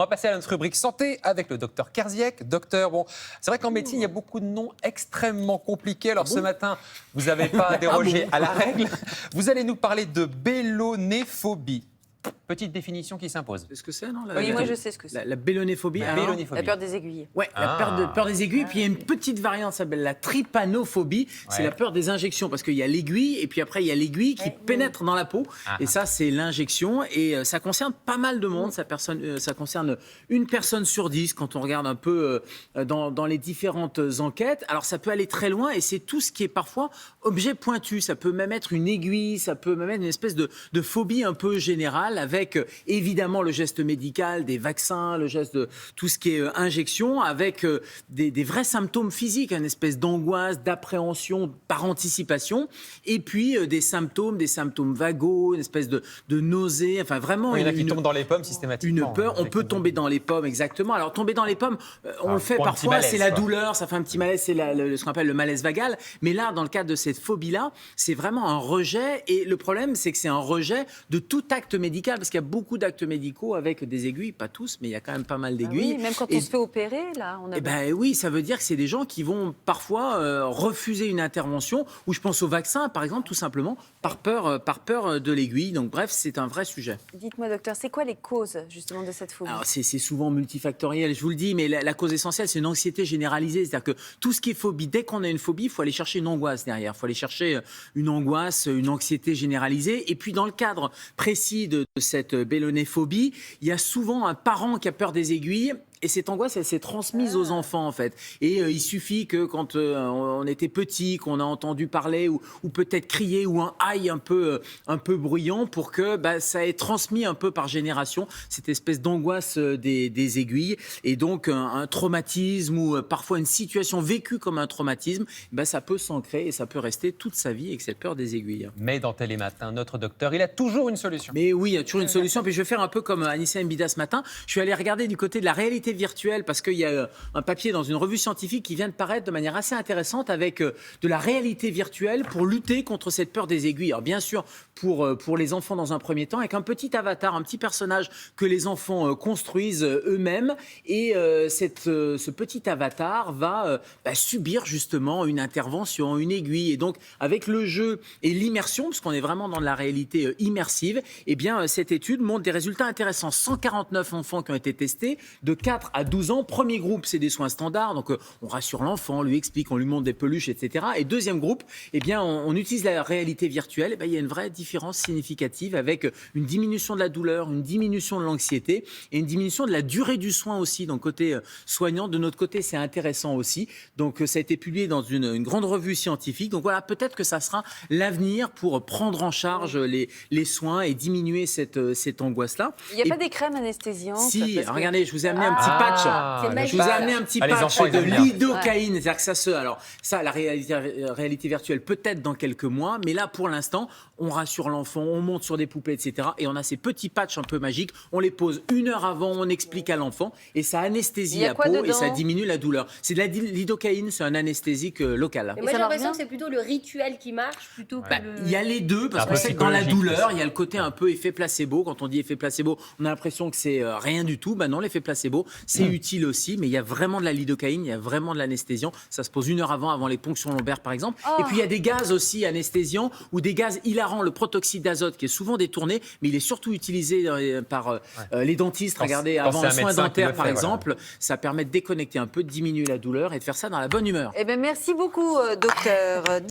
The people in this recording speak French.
On va passer à notre rubrique santé avec le docteur Kerziek. Docteur, bon, c'est vrai qu'en médecine, il y a beaucoup de noms extrêmement compliqués. Alors ce matin, vous n'avez pas dérogé à la règle. Vous allez nous parler de bélonéphobie. Petite définition qui s'impose. C'est ce que c'est, non Oui, moi je sais ce que c'est. La bélonéphobie. La bélonéphobie. La peur des aiguilles. Ouais, peur des aiguilles. Puis il y a une petite variante, ça s'appelle la trypanophobie. C'est la peur des injections, parce qu'il y a l'aiguille, et puis après il y a l'aiguille qui pénètre dans la peau. Et ça, c'est l'injection. Et ça concerne pas mal de monde. Ça concerne une personne sur 10 quand on regarde un peu dans les différentes enquêtes. Alors ça peut aller très loin, et c'est tout ce qui est parfois objet pointu. Ça peut même être une aiguille, ça peut même être une espèce de phobie un peu générale, avec évidemment le geste médical, des vaccins, le geste de tout ce qui est injection, avec des vrais symptômes physiques, une espèce d'angoisse, d'appréhension par anticipation, et puis des symptômes vagos, une espèce de nausée, enfin vraiment... Il y en a qui tombent dans les pommes systématiquement. Une peur, on peut tomber dans les pommes, exactement. Alors tomber dans les pommes, on le fait parfois, c'est la douleur, ça fait un petit malaise, c'est ce qu'on appelle le malaise vagal, mais là, dans le cadre de cette phobie-là, c'est vraiment un rejet, et le problème, c'est que c'est un rejet de tout acte médical, parce qu'il y a beaucoup d'actes médicaux avec des aiguilles, pas tous, mais il y a quand même pas mal d'aiguilles. Oui, même quand on se fait opérer, là, on a... Eh ben oui, ça veut dire que c'est des gens qui vont parfois refuser une intervention, ou je pense au vaccin, par exemple, tout simplement, par peur de l'aiguille. Donc bref, c'est un vrai sujet. Dites-moi, docteur, c'est quoi les causes, justement, de cette phobie? Alors c'est souvent multifactoriel, je vous le dis, mais la cause essentielle, c'est une anxiété généralisée. C'est-à-dire que tout ce qui est phobie, dès qu'on a une phobie, il faut aller chercher une angoisse derrière. Il faut aller chercher une angoisse, une anxiété généralisée. Et puis dans le cadre précis de cette bélonéphobie, il y a souvent un parent qui a peur des aiguilles. Et cette angoisse, elle s'est transmise aux enfants, en fait. Et il suffit que quand on était petit, qu'on a entendu parler ou peut-être crier ou un aïe un peu bruyant pour que ça ait transmis un peu par génération cette espèce d'angoisse des aiguilles. Et donc, un traumatisme ou parfois une situation vécue comme un traumatisme, ça peut s'ancrer et ça peut rester toute sa vie avec cette peur des aiguilles. Mais dans Télématin, notre docteur, il a toujours une solution. Mais oui, il y a toujours une solution. Puis je vais faire un peu comme Anissa Mbida ce matin. Je suis allé regarder du côté de la réalité virtuelle, parce qu'il y a un papier dans une revue scientifique qui vient de paraître de manière assez intéressante avec de la réalité virtuelle pour lutter contre cette peur des aiguilles. Alors bien sûr, pour les enfants dans un premier temps, avec un petit avatar, un petit personnage que les enfants construisent eux-mêmes. Et ce petit avatar va subir justement une intervention, une aiguille. Et donc, avec le jeu et l'immersion, parce qu'on est vraiment dans de la réalité immersive, eh bien, cette étude montre des résultats intéressants. 149 enfants qui ont été testés, de 4 à 12 ans. Premier groupe, c'est des soins standards. Donc, on rassure l'enfant, on lui explique, on lui montre des peluches, etc. Et deuxième groupe, eh bien, on utilise la réalité virtuelle. Il y a une vraie différence significative avec une diminution de la douleur, une diminution de l'anxiété et une diminution de la durée du soin aussi. Donc, côté soignant, de notre côté, c'est intéressant aussi. Donc, ça a été publié dans une grande revue scientifique. Donc, voilà, peut-être que ça sera l'avenir pour prendre en charge les soins et diminuer cette angoisse-là. Il n'y a pas des crèmes anesthésiantes? Si, regardez, je vous ai amené un petit patch. Je vous ai amené un petit patch enfants, de lidocaïne. C'est-à-dire que la réalité virtuelle, peut-être dans quelques mois, mais là, pour l'instant, on rassure l'enfant, on monte sur des poupées, etc. Et on a ces petits patchs un peu magiques. On les pose 1 heure avant, on explique à l'enfant, et ça anesthésie la peau et ça diminue la douleur. C'est de la lidocaïne, c'est un anesthésique local. Et moi, j'ai l'impression que c'est plutôt le rituel qui marche plutôt que le... Il y a les deux, parce qu'on sait que dans la douleur, il y a le côté un peu effet placebo. Quand on dit effet placebo, on a l'impression que c'est rien du tout. Non, l'effet placebo, c'est utile aussi, mais il y a vraiment de la lidocaïne, il y a vraiment de l'anesthésiant. Ça se pose 1 heure avant les ponctions lombaires, par exemple. Et puis, il y a des gaz aussi anesthésiants ou des gaz hilarants. Le protoxyde d'azote, qui est souvent détourné, mais il est surtout utilisé par les dentistes. Regardez, avant un soin dentaire, par exemple, ça permet de déconnecter un peu, de diminuer la douleur et de faire ça dans la bonne humeur. Eh bien, merci beaucoup, docteur.